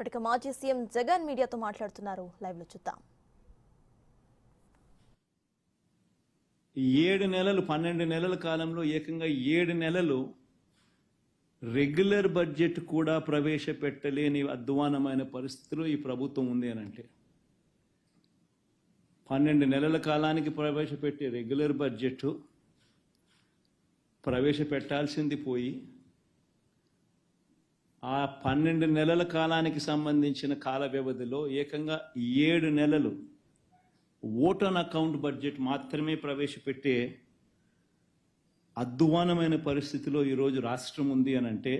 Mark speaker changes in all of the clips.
Speaker 1: ఇక మాజీ సీఎం జగన్ మీడియాతో మాట్లాడుతున్నారు. లైవ్ లో చూద్దాం.
Speaker 2: 7 నెలలు 12 నెలల కాలంలో ఏకంగా 7 నెలలు రెగ్యులర్ బడ్జెట్ కూడా ప్రవేశపెట్టలేని అధ్వానమైన పరిస్థితిలో ఈ ప్రభుత్వం ఉంది అని అంటే 12 నెలల కాలానికి ప్రవేశపెట్టే రెగ్యులర్ బడ్జెట్ ప్రవేశపెట్టాల్సింది పోయి ఆ 12 నెలల కాలానికి సంబంధించిన కాల వ్యవధిలో ఏకంగా 7 నెలలు ఓట్ ఆన్ అకౌంట్ బడ్జెట్ మాత్రమే ప్రవేశపెట్టే అధ్వానమైన పరిస్థితిలో ఈరోజు రాష్ట్రం ఉంది అని అంటే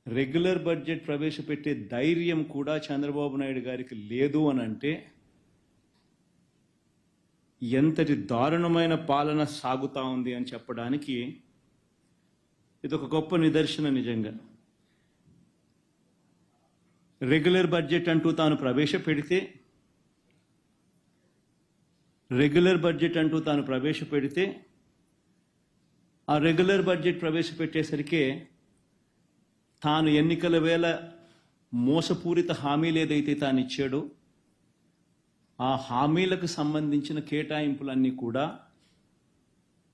Speaker 2: రెగ్యులర్ బడ్జెట్ ప్రవేశపెట్టే ధైర్యం కూడా చంద్రబాబు నాయుడు గారికి లేదు అని అంటే ఎంతటి దారుణమైన పాలన సాగుతా ఉంది అని చెప్పడానికి ఇది ఒక గొప్ప నిదర్శన. నిజంగా రెగ్యులర్ బడ్జెట్ అంటూ తాను ప్రవేశపెడితే ఆ రెగ్యులర్ బడ్జెట్ ప్రవేశపెట్టేసరికి తాను ఎన్నికల వేళ మోసపూరిత హామీలు ఏదైతే తాను ఇచ్చాడో ఆ హామీలకు సంబంధించిన కేటాయింపులన్నీ కూడా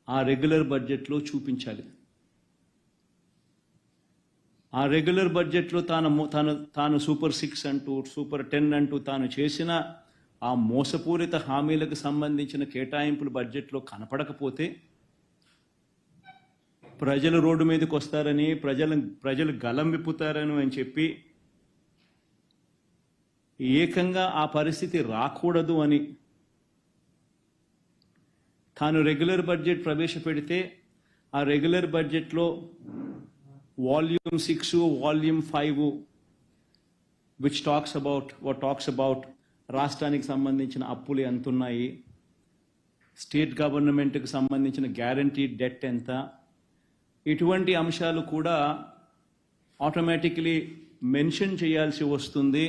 Speaker 2: ఆ రెగ్యులర్ బడ్జెట్లో చూపించాలి. ఆ రెగ్యులర్ బడ్జెట్లో తాను సూపర్ 6 అంటూ సూపర్ 10 అంటూ తాను చేసిన ఆ మోసపూరిత హామీలకు సంబంధించిన కేటాయింపులు బడ్జెట్లో కనపడకపోతే ప్రజలు రోడ్డు మీదకి వస్తారని ప్రజలు గలం విప్పుతారని అని చెప్పి ఏకంగా ఆ పరిస్థితి రాకూడదు అని తాను రెగ్యులర్ బడ్జెట్ ప్రవేశపెడితే ఆ రెగ్యులర్ బడ్జెట్లో volume 6 volume 5 which talks about రాష్ట్రానికి సంబంధించిన అప్పులు ఎంత ఉన్నాయి, స్టేట్ గవర్నమెంట్కి సంబంధించిన గ్యారంటీ డెట్ ఎంత, ఇటువంటి అంశాలు కూడా ఆటోమేటిక్లీ మెన్షన్ చేయాల్సి వస్తుంది.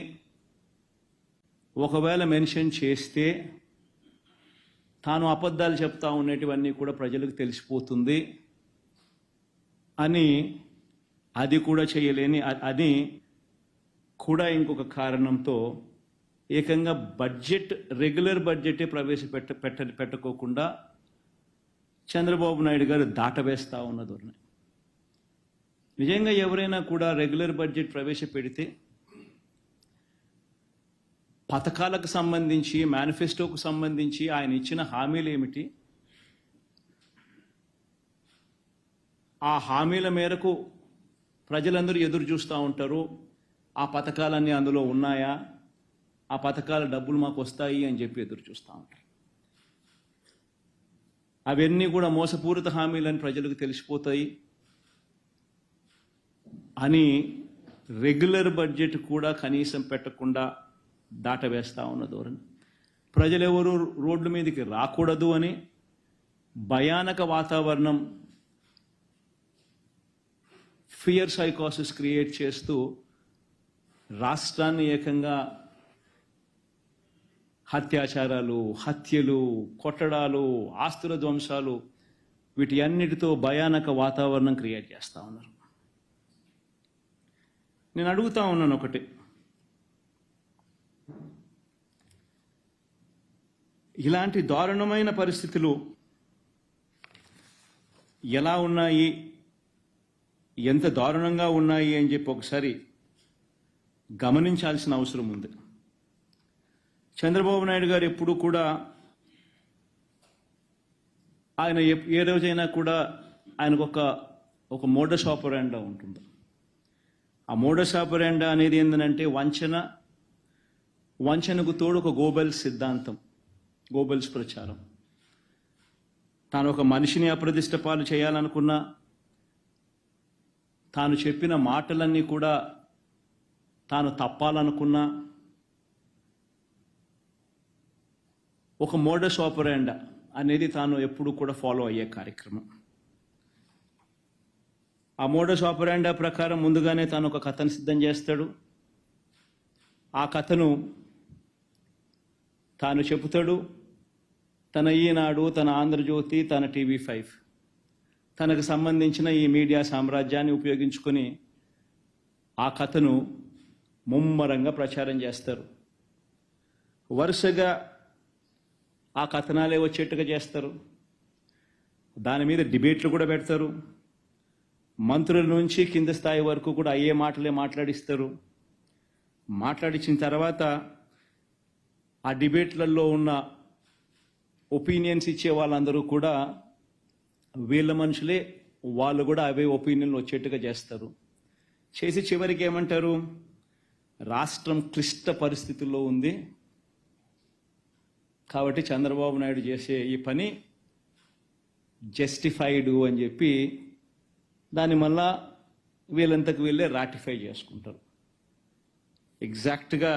Speaker 2: ఒకవేళ మెన్షన్ చేస్తే తాను అబద్ధాలు చెప్తా ఉన్నటివన్నీ కూడా ప్రజలకు తెలిసిపోతుంది అని అది కూడా చేయలేని అని కూడా ఇంకొక కారణంతో ఏకంగా రెగ్యులర్ బడ్జెటే పెట్టకోకుండా చంద్రబాబు నాయుడు గారు దాటవేస్తా ఉన్న ధోరణి. నిజంగా ఎవరైనా కూడా రెగ్యులర్ బడ్జెట్ ప్రవేశపెడితే పథకాలకు సంబంధించి మేనిఫెస్టోకు సంబంధించి ఆయన ఇచ్చిన హామీలు ఏమిటి, ఆ హామీల మేరకు ప్రజలందరూ ఎదురు చూస్తూ ఉంటారు. ఆ పథకాలన్నీ అందులో ఉన్నాయా, ఆ పథకాల డబ్బులు మాకు వస్తాయి అని చెప్పి ఎదురు చూస్తూ ఉంటారు. అవన్నీ కూడా మోసపూరిత హామీలని ప్రజలకు తెలిసిపోతాయి అని రెగ్యులర్ బడ్జెట్ కూడా కనీసం పెట్టకుండా దాటవేస్తా ఉన్న ధోరణి. ప్రజలెవరూ రోడ్ల మీదకి రాకూడదు అని భయానక వాతావరణం, ఫియర్ సైకోసిస్ క్రియేట్ చేస్తూ రాష్ట్రాన్ని ఏకంగా అత్యాచారాలు, హత్యలు, కొట్టడాలు, ఆస్తుల ధ్వంసాలు వీటి అన్నిటితో భయానక వాతావరణం క్రియేట్ చేస్తూ ఉన్నారు. నేను అడుగుతా ఉన్నాను ఒకటి, ఇలాంటి దారుణమైన పరిస్థితులు ఎలా ఉన్నాయి, ఎంత దారుణంగా ఉన్నాయి అని చెప్పి ఒకసారి గమనించాల్సిన అవసరం ఉంది. చంద్రబాబు నాయుడు గారు ఎప్పుడు కూడా ఆయన ఏ రోజైనా కూడా ఆయనకు ఒక మోడస్ ఆపరాండా ఉంటుంది. ఆ మోడస్ ఆపరాండా అనేది ఏంటంటే వంచనకు తోడు ఒక గోబెల్స్ సిద్ధాంతం, గోబెల్స్ ప్రచారం. తాను ఒక మనిషిని అప్రదిష్ట పాలు చేయాలనుకున్నా, తాను చెప్పిన మాటలన్నీ కూడా తాను తప్పాలనుకున్నా ఒక మోడస్ ఆపరాండా అనేది తాను ఎప్పుడు కూడా ఫాలో అయ్యే కార్యక్రమం. ఆ మోడస్ ఆపరాండా ప్రకారం ముందుగానే తాను ఒక కథను సిద్ధం చేస్తాడు. ఆ కథను తాను చెబుతాడు. తన ఈనాడు, తన ఆంధ్రజ్యోతి, తన TV5 తనకు సంబంధించిన ఈ మీడియా సామ్రాజ్యాన్ని ఉపయోగించుకొని ఆ కథను ముమ్మరంగా ప్రచారం చేస్తారు. వరుసగా ఆ కథనాలే వచ్చేట్టుగా చేస్తారు. దాని మీద డిబేట్లు కూడా పెడతారు. మంత్రుల నుంచి కింద స్థాయి వరకు కూడా అయ్యే మాటలే మాట్లాడిస్తారు. మాట్లాడించిన తర్వాత ఆ డిబేట్లలో ఉన్న ఒపీనియన్స్ ఇచ్చే వాళ్ళందరూ కూడా వీళ్ళ మనుషులే, వాళ్ళు కూడా అవే ఒపీనియన్లు వచ్చేట్టుగా చేస్తారు. చేసి చివరికి ఏమంటారు, రాష్ట్రం క్లిష్ట పరిస్థితుల్లో ఉంది కాబట్టి చంద్రబాబు నాయుడు చేసే ఈ పని జస్టిఫైడ్ అని చెప్పి దాన్ని మళ్ళా వీళ్ళంతకు వీళ్ళే రాటిఫై చేసుకుంటారు. ఎగ్జాక్ట్గా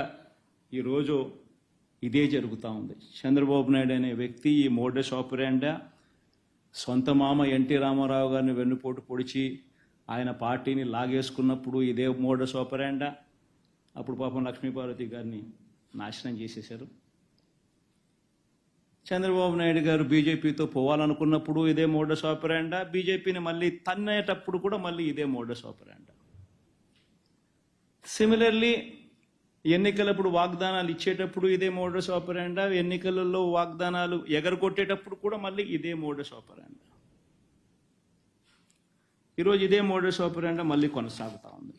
Speaker 2: ఈరోజు ఇదే జరుగుతూ ఉంది. చంద్రబాబు నాయుడు అనే వ్యక్తి ఈ మోడస్ ఆపరాండా సొంత మామ ఎన్టీ రామారావు గారిని వెన్నుపోటు పొడిచి ఆయన పార్టీని లాగేసుకున్నప్పుడు ఇదే మోడస్ ఆపరాండా. అప్పుడు పాపం లక్ష్మీపార్వతి గారిని నాశనం చేసేశారు. చంద్రబాబు నాయుడు గారు బీజేపీతో పోవాలనుకున్నప్పుడు ఇదే మోడస్ ఆపరాండా. బీజేపీని మళ్ళీ తన్నేటప్పుడు కూడా మళ్ళీ ఇదే మోడస్ ఆపరాండా. సిమిలర్లీ ఎన్నికలప్పుడు వాగ్దానాలు ఇచ్చేటప్పుడు ఇదే మోడస్ ఆపరాండా. ఎన్నికలలో వాగ్దానాలు ఎగరగొట్టేటప్పుడు కూడా మళ్ళీ ఇదే మోడస్ ఆపరాండా. ఈరోజు ఇదే మోడస్ ఆపరాండా మళ్ళీ కొనసాగుతూ ఉంది.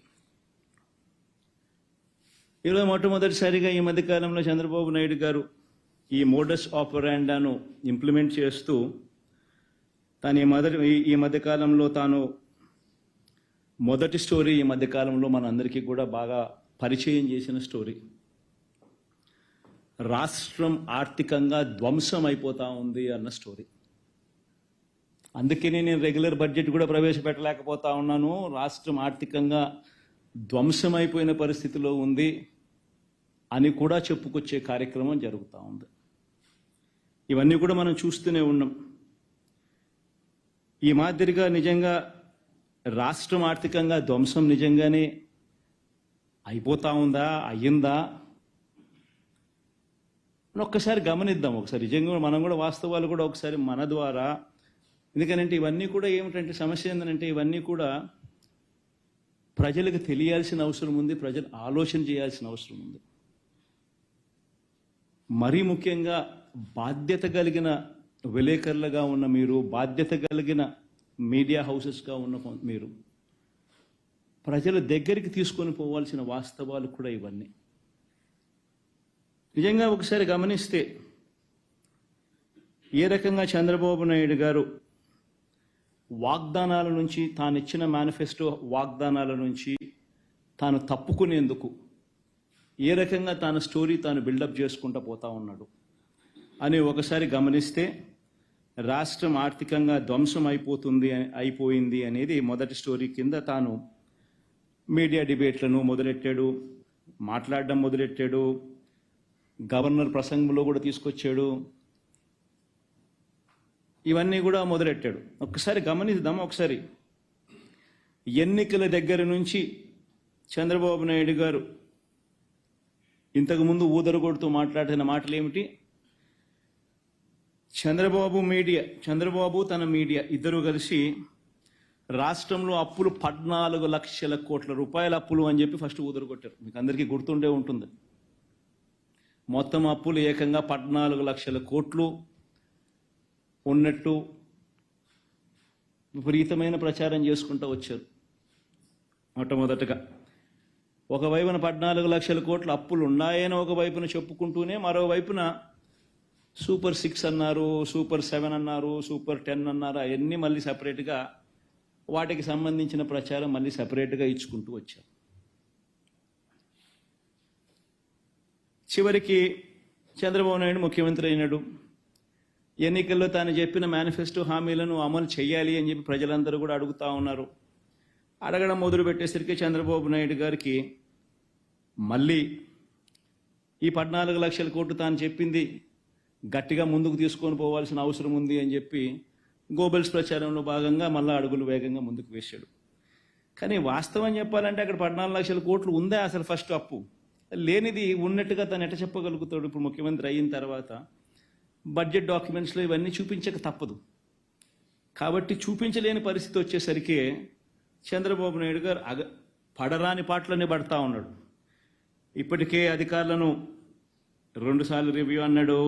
Speaker 2: ఈరోజు మొట్టమొదటిసారిగా ఈ మధ్యకాలంలో చంద్రబాబు నాయుడు గారు ఈ మోడస్ ఆపరాండాను ఇంప్లిమెంట్ చేస్తూ ఈ మధ్యకాలంలో తాను మొదటి స్టోరీ ఈ మధ్యకాలంలో మనందరికీ కూడా బాగా పరిచయం చేసిన స్టోరీ, రాష్ట్రం ఆర్థికంగా ధ్వంసం అయిపోతా ఉంది అన్న స్టోరీ. అందుకనే నేను రెగ్యులర్ బడ్జెట్ కూడా ప్రవేశపెట్టలేకపోతా ఉన్నాను. రాష్ట్రం ఆర్థికంగా ధ్వంసం అయిపోయిన పరిస్థితిలో ఉంది అని కూడా చెప్పుకొచ్చే కార్యక్రమం జరుగుతూ ఉంది. ఇవన్నీ కూడా మనం చూస్తూనే ఉన్నాం. ఈ మాదిరిగా నిజంగా రాష్ట్రం ఆర్థికంగా ధ్వంసం నిజంగానే అయిపోతా ఉందా, అయ్యిందా అని ఒక్కసారి గమనిద్దాం. ఒకసారి నిజంగా మనం కూడా వాస్తవాలు కూడా ఒకసారి మన ద్వారా, ఎందుకనంటే ఇవన్నీ కూడా ఏమిటంటే సమస్య ఏంటంటే ఇవన్నీ కూడా ప్రజలకు తెలియాల్సిన అవసరం ఉంది, ప్రజలు ఆలోచన చేయాల్సిన అవసరం ఉంది. మరీ ముఖ్యంగా బాధ్యత కలిగిన విలేకరులుగా ఉన్న మీరు, బాధ్యత కలిగిన మీడియా హౌసెస్గా ఉన్న మీరు ప్రజల దగ్గరికి తీసుకొని పోవాల్సిన వాస్తవాలు కూడా ఇవన్నీ. నిజంగా ఒకసారి గమనిస్తే ఏ రకంగా చంద్రబాబు నాయుడు గారు వాగ్దానాల నుంచి, తాను ఇచ్చిన మేనిఫెస్టో వాగ్దానాల నుంచి తాను తప్పుకునేందుకు ఏ రకంగా తాను స్టోరీ తాను బిల్డప్ చేసుకుంటూ పోతా ఉన్నాడు అని ఒకసారి గమనిస్తే, రాష్ట్రం ఆర్థికంగా ధ్వంసం అయిపోయింది అనేది మొదటి స్టోరీ కింద తాను మీడియా డిబేట్లను మొదలెట్టాడు, మాట్లాడడం మొదలెట్టాడు, గవర్నర్ ప్రసంగంలో కూడా తీసుకొచ్చాడు, ఇవన్నీ కూడా మొదలెట్టాడు. ఒక్కసారి గమనిద్దాం. ఒకసారి ఎన్నికల దగ్గర నుంచి చంద్రబాబు నాయుడు గారు ఇంతకుముందు ఊదరగొడుతూ మాట్లాడిన మాటలు ఏమిటి? చంద్రబాబు తన మీడియా ఇద్దరు కలిసి రాష్ట్రంలో అప్పులు 14 లక్షల కోట్ల రూపాయల అప్పులు అని చెప్పి ఫస్ట్ ఊదరగొట్టారు. మీకు అందరికీ గుర్తుండే ఉంటుంది. మొత్తం అప్పులు ఏకంగా 14 లక్షల కోట్లు ఉన్నట్టు విపరీతమైన ప్రచారం చేసుకుంటూ వచ్చారు. మొట్టమొదటగా ఒకవైపున 14 లక్షల కోట్ల అప్పులు ఉన్నాయని ఒకవైపున చెప్పుకుంటూనే మరోవైపున సూపర్ 6 అన్నారు, సూపర్ 7 అన్నారు, సూపర్ 10 అన్నారు. అవన్నీ మళ్ళీ సపరేట్గా వాటికి సంబంధించిన ప్రచారం మళ్ళీ సపరేట్గా ఇచ్చుకుంటూ వచ్చారు. చివరికి చంద్రబాబు నాయుడు ముఖ్యమంత్రి అయినాడు. ఎన్నికల్లో తాను చెప్పిన మేనిఫెస్టో హామీలను అమలు చేయాలి అని చెప్పి ప్రజలందరూ కూడా అడుగుతూ ఉన్నారు. అడగడం మొదలు పెట్టేసరికి చంద్రబాబు నాయుడు గారికి మళ్ళీ ఈ 14 లక్షల కోట్లు తాను చెప్పింది గట్టిగా ముందుకు తీసుకొని పోవాల్సిన అవసరం ఉంది అని చెప్పి గోబెల్స్ ప్రచారంలో భాగంగా మళ్ళీ అడుగులు వేగంగా ముందుకు వేశాడు. కానీ వాస్తవం చెప్పాలంటే అక్కడ 14 లక్షల కోట్లు ఉందా అసలు? ఫస్ట్ అప్పు లేనిది ఉన్నట్టుగా తను ఎట్ట చెప్పగలుగుతాడు? ఇప్పుడు ముఖ్యమంత్రి అయిన తర్వాత బడ్జెట్ డాక్యుమెంట్స్లో ఇవన్నీ చూపించక తప్పదు. కాబట్టి చూపించలేని పరిస్థితి వచ్చేసరికి చంద్రబాబు నాయుడు గారు పడరాని పాటలనే పడతా ఉన్నాడు. ఇప్పటికే అధికారులను 2 సార్లు రివ్యూ అన్నాడు,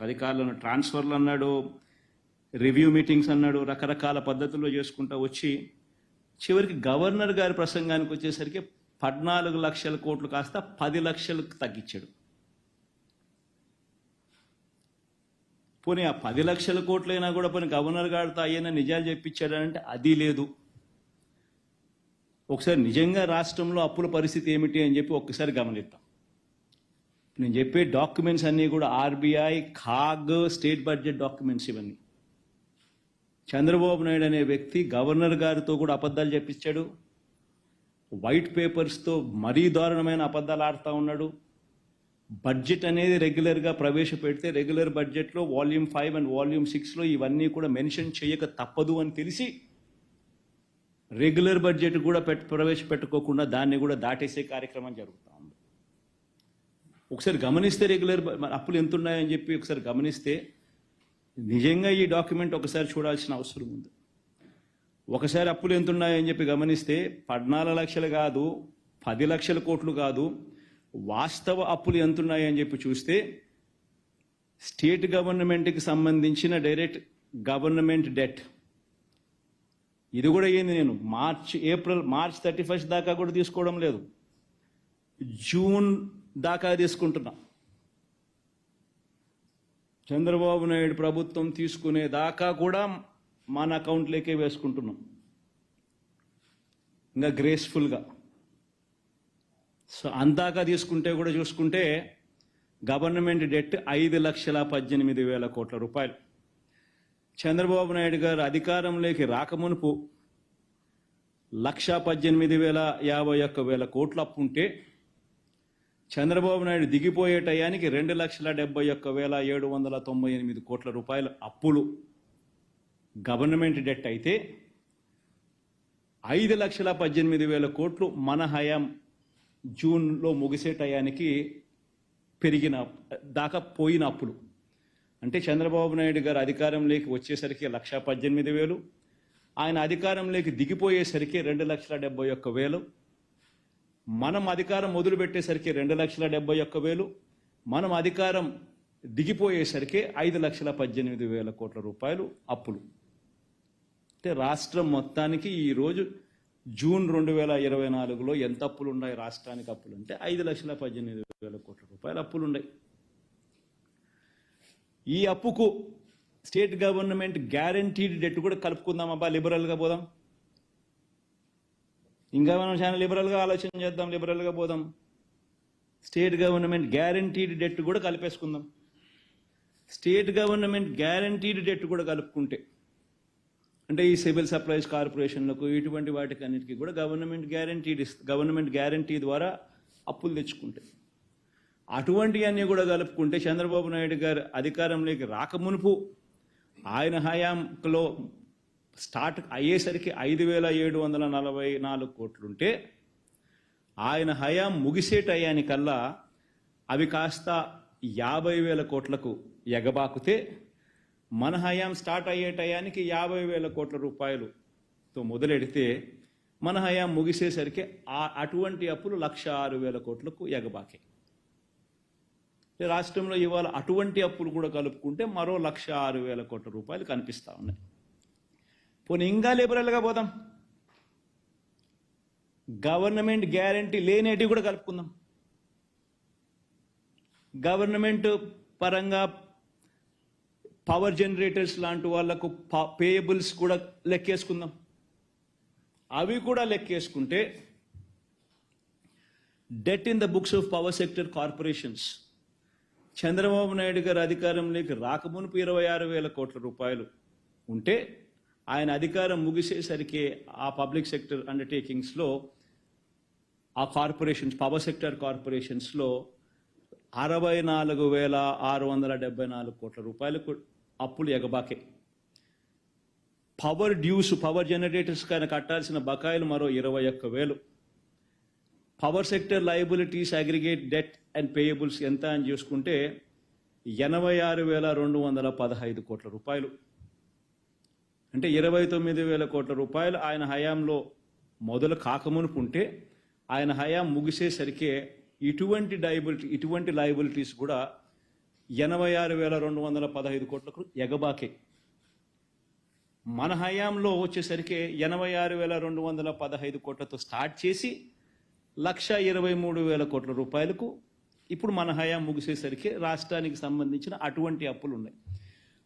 Speaker 2: అధికారులను ట్రాన్స్ఫర్లు అన్నాడు, రివ్యూ మీటింగ్స్ అన్నాడు, రకరకాల పద్ధతుల్లో చేసుకుంటూ వచ్చి చివరికి గవర్నర్ గారి ప్రసంగానికి వచ్చేసరికి 14 లక్షల కోట్లు కాస్త 10 లక్షలకు తగ్గించాడు. పోనీ ఆ 10 లక్షల కోట్లైనా కూడా పోనీ గవర్నర్ గారితో అయ్యన నిజాలు చెప్పించాడంటే అది లేదు. ఒకసారి నిజంగా రాష్ట్రంలో అప్పుల పరిస్థితి ఏమిటి అని చెప్పి ఒక్కసారి గమనిద్దాం. నేను చెప్పే డాక్యుమెంట్స్ అన్నీ కూడా ఆర్బీఐ, ఖాగ్, స్టేట్ బడ్జెట్ డాక్యుమెంట్స్ ఇవన్నీ. చంద్రబాబు నాయుడు అనే వ్యక్తి గవర్నర్ గారితో కూడా అబద్ధాలు చెప్పించాడు. వైట్ పేపర్స్తో మరీ దారుణమైన అబద్ధాలు ఆడుతూ ఉన్నాడు. బడ్జెట్ అనేది రెగ్యులర్గా ప్రవేశపెడితే రెగ్యులర్ బడ్జెట్లో వాల్యూమ్ 5 అండ్ వాల్యూమ్ 6లో ఇవన్నీ కూడా మెన్షన్ చేయక తప్పదు అని తెలిసి రెగ్యులర్ బడ్జెట్ కూడా ప్రవేశపెట్టుకోకుండా దాన్ని కూడా దాటేసే కార్యక్రమం జరుగుతూ ఉంది. ఒకసారి గమనిస్తే రెగ్యులర్ అప్పులు ఎంత ఉన్నాయని చెప్పి ఒకసారి గమనిస్తే నిజంగా ఈ డాక్యుమెంట్ ఒకసారి చూడాల్సిన అవసరం ఉంది. ఒకసారి అప్పులు ఎంత ఉన్నాయని చెప్పి గమనిస్తే 14 లక్షలు కాదు, 10 లక్షల కోట్లు కాదు, వాస్తవ అప్పులు ఎంత ఉన్నాయని చెప్పి చూస్తే స్టేట్ గవర్నమెంట్కి సంబంధించిన డైరెక్ట్ గవర్నమెంట్ డెట్ ఇది కూడా ఏంది, నేను మార్చ్ 31 దాకా కూడా తీసుకోవడం లేదు, జూన్ దాకా తీసుకుంటున్నా. చంద్రబాబు నాయుడు ప్రభుత్వం తీసుకునే దాకా కూడా మన అకౌంట్లోకే వేసుకుంటున్నాం ఇంకా గ్రేస్ఫుల్గా. సో అందాక తీసుకుంటే కూడా చూసుకుంటే గవర్నమెంట్ డెట్ 5,18,000 కోట్ల రూపాయలు. చంద్రబాబు నాయుడు గారు అధికారంలోకి రాకమునుపు 1,18,051 కోట్ల అప్పు ఉంటే చంద్రబాబు నాయుడు దిగిపోయే టయానికి 2,71,798 కోట్ల రూపాయల అప్పులు గవర్నమెంట్ డెట్ అయితే 5,18,000 కోట్లు మన హయాం జూన్లో ముగిసే టయానికి పెరిగిన దాకా పోయిన అప్పులు. అంటే చంద్రబాబు నాయుడు గారు అధికారంలోకి వచ్చేసరికి 1,18,000, ఆయన అధికారంలోకి దిగిపోయేసరికి 2,71,000, మనం అధికారం మొదలుపెట్టేసరికి 2,71,000, మనం అధికారం దిగిపోయేసరికి 5,18,000 కోట్ల రూపాయలు అప్పులు. అంటే రాష్ట్రం మొత్తానికి ఈరోజు జూన్ 2024లో ఎంత అప్పులు ఉన్నాయి రాష్ట్రానికి అప్పులు అంటే 5,18,000 కోట్ల రూపాయలు అప్పులు ఉన్నాయి. ఈ అప్పుకు స్టేట్ గవర్నమెంట్ గ్యారంటీడ్ డెట్ కూడా కలుపుకుందాం. అబ్బా లిబరల్గా పోదాం, ఇంకా మనం చాలా లిబరల్గా ఆలోచన చేద్దాం, లిబరల్గా పోదాం. స్టేట్ గవర్నమెంట్ గ్యారంటీడ్ డెట్ కూడా కలిపేసుకుందాం. స్టేట్ గవర్నమెంట్ గ్యారంటీడ్ డెట్ కూడా కలుపుకుంటే అంటే ఈ సివిల్ సప్లైస్ కార్పొరేషన్లకు ఇటువంటి వాటికి అన్నిటికీ కూడా గవర్నమెంట్ గ్యారంటీ ద్వారా అప్పులు తెచ్చుకుంటే అటువంటివన్నీ కూడా కలుపుకుంటే చంద్రబాబు నాయుడు గారు అధికారంలోకి రాకమునుపు ఆయన హయాంలో స్టార్ట్ అయ్యేసరికి 5,744 కోట్లుంటే ఆయన హయాం ముగిసే టయానికల్లా అవి కాస్త 50,000 కోట్లకు ఎగబాకుతే మన హయాం స్టార్ట్ అయ్యే టయానికి 50,000 కోట్ల రూపాయలుతో మొదలెడితే మన హయాం ముగిసేసరికి అటువంటి అప్పులు 106,000 కోట్లకు ఎగబాకాయి. రాష్ట్రంలో ఇవాళ అటువంటి అప్పులు కూడా కలుపుకుంటే మరో 106,000 కోట్ల రూపాయలు కనిపిస్తూ ఉన్నాయి. పోనీ ఇంకా లిబరల్గా పోదాం, గవర్నమెంట్ గ్యారంటీ లేనేటి కూడా కలుపుకుందాం. గవర్నమెంట్ పరంగా పవర్ జనరేటర్స్ లాంటి వాళ్లకు పేయబుల్స్ కూడా లెక్కేసుకుందాం. అవి కూడా లెక్కేసుకుంటే debt in the books of power sector corporations Chandrababu Naidu గారు అధికారంలోకి రాకమునుపు 26,000 కోట్ల రూపాయలు ఉంటే ఆయన అధికారం ముగిసేసరికి ఆ పబ్లిక్ సెక్టర్ అండర్టేకింగ్స్లో ఆ కార్పొరేషన్స్ పవర్ సెక్టర్ కార్పొరేషన్స్లో 64,674 కోట్ల రూపాయలకు అప్పులు ఎగబాకే. పవర్ డ్యూస్ పవర్ జనరేటర్స్ కన్నా కట్టాల్సిన బకాయిలు మరో 21,000. Power sector liabilities aggregate debt and payables ఎంత అని చూసుకుంటే 86,215 కోట్ల రూపాయలు. అంటే 29,000 కోట్ల రూపాయలు ఆయన హయాంలో మొదలు కాకమునుపు ఉంటే ఆయన హయాం ముగిసేసరికి ఇటువంటి లయబిలిటీస్ కూడా 86,215 కోట్లకు ఎగబాకే. మన హయాంలో వచ్చేసరికి 86,215 కోట్లతో స్టార్ట్ చేసి 1,23,000 కోట్ల రూపాయలకు ఇప్పుడు మన హయాం ముగిసేసరికి రాష్ట్రానికి సంబంధించిన అటువంటి అప్పులు ఉన్నాయి.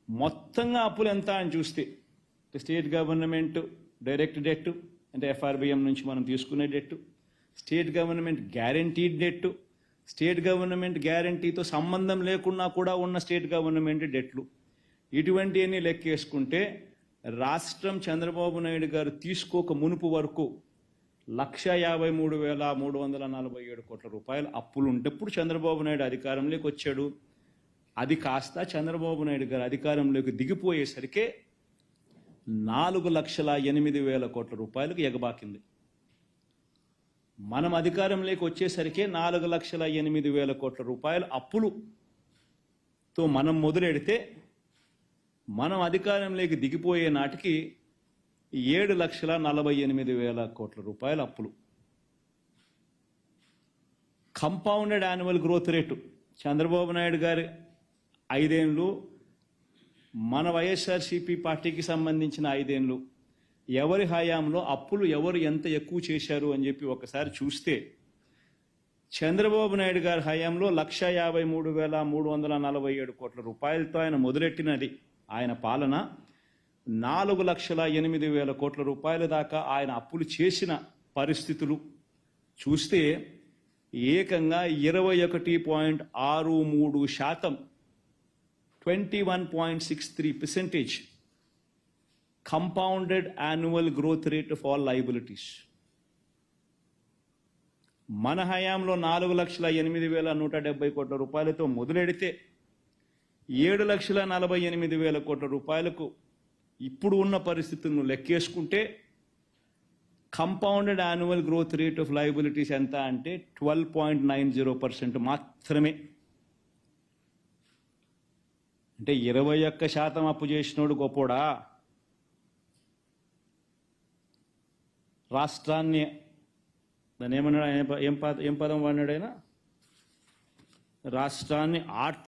Speaker 2: మొత్తంగా అప్పులు ఎంత అని చూస్తే స్టేట్ గవర్నమెంట్ డైరెక్ట్ డెట్ అంటే FRBM నుంచి మనం తీసుకునే debt, state government guaranteed debt, state government గ్యారంటీతో సంబంధం లేకుండా కూడా ఉన్న స్టేట్ గవర్నమెంట్ డెట్లు, ఇటువంటివన్నీ లెక్కేసుకుంటే రాష్ట్రం చంద్రబాబు నాయుడు గారు తీసుకోక మునుపు వరకు 1,53,347 కోట్ల రూపాయలు అప్పులు ఉంటప్పుడు చంద్రబాబు నాయుడు అధికారంలోకి వచ్చాడు. అది కాస్త చంద్రబాబు నాయుడు గారు అధికారంలోకి దిగిపోయేసరికి 4,08,000 కోట్ల రూపాయలకు ఎగబాకింది. మనం అధికారంలోకి వచ్చేసరికి 4,08,000 కోట్ల రూపాయల అప్పులుతో మనం మొదలెడితే మనం అధికారంలోకి దిగిపోయే నాటికి 7,48,000 కోట్ల రూపాయల అప్పులు. Compounded annual growth rate Chandrababu Naidu గారి 5 ఏళ్ళు, మన వైఎస్ఆర్సీపీ పార్టీకి సంబంధించిన 5 ఏళ్ళు, ఎవరి హయాంలో అప్పులు ఎవరు ఎంత ఎక్కువ చేశారు అని చెప్పి ఒకసారి చూస్తే చంద్రబాబు నాయుడు గారి హయాంలో 1,53,347 కోట్ల రూపాయలతో ఆయన మొదలెట్టినది ఆయన పాలన. 4,08,000 కోట్ల రూపాయల దాకా ఆయన అప్పులు చేసిన పరిస్థితులు చూస్తే ఏకంగా 21.63%, 21.63% compounded annual growth rate of all liabilities. మన హయాంలో 4,08,170 కోట్ల రూపాయలతో మొదలెడితే 7,48,000 కోట్ల రూపాయలకు ఇప్పుడు ఉన్న పరిస్థితులను లెక్కేసుకుంటే compounded annual growth rate of liabilities ఎంత అంటే 12.90% మాత్రమే. అంటే 21% అప్పు చేసినోడు గొప్పోడా? రాష్ట్రాన్ని దాన్ని ఏమన్నాడు, ఏం పదం వాడినాడు ఆయన? రాష్ట్రాన్ని